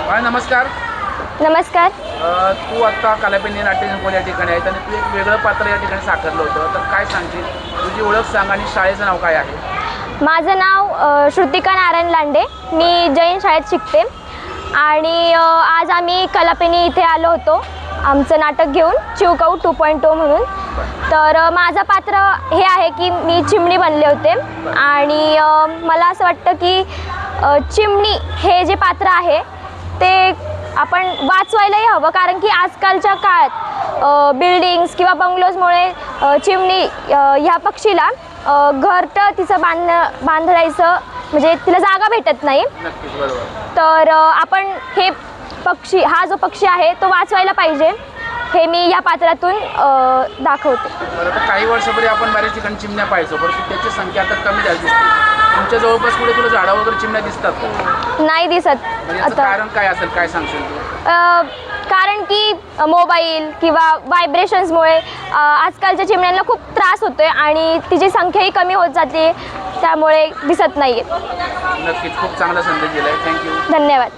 नमस्कार. नमस्कार. तू आता कलापेनी नाट्यसंकुल या ठिकाणी आहे आणि तू एक वेगळं पात्र या ठिकाणी साकारलं होतं, तर काय सांगशील? तुझी ओळख सांग आणि शाळेचं नाव काय आहे? माझं नाव श्रुतिका नारायण लांडे. मी जैन शाळेत शिकते आणि आज आम्ही कलापेनी इथे आलो होतो आमचं नाटक घेऊन चिवकाऊ 2.0 म्हणून. तर माझं पात्र हे आहे की मी चिमणी बनले होते आणि मला असं वाटतं की चिमणी हे जे पात्र आहे ते आपण वाचवायलाही हवं, कारण की आजकालच्या काळात बिल्डिंग्स किंवा बंगलोजमुळे चिमणी ह्या पक्षीला घरटं तिचं बांधायचं म्हणजे तिला जागा भेटत नाही. तर आपण हे पक्षी हा जो पक्षी आहे तो वाचवायला पाहिजे हे मी या पात्रातून दाखवते. बरं, काही वर्षापूर्वी आपण बऱ्याच ठिकाणी चिमण्या पाहायचो, परंतु त्याची संख्या आता कमी झाली दिसते. तुमच्या जवळपास कुठे तुला झाडं वगैरे चिमण्या दिसतात का? नाही दिसत. आता कारण काय असेल, काय सांगशील तू? कारण की मोबाईल किंवा व्हायब्रेशन्समुळे आजकालच्या चिमण्यांना खूप त्रास होतोय आणि तिची संख्याही कमी होत जाते, त्यामुळे दिसत नाही. नक्कीच खूप चांगला संदेश दिला आहे. थँक्यू. धन्यवाद.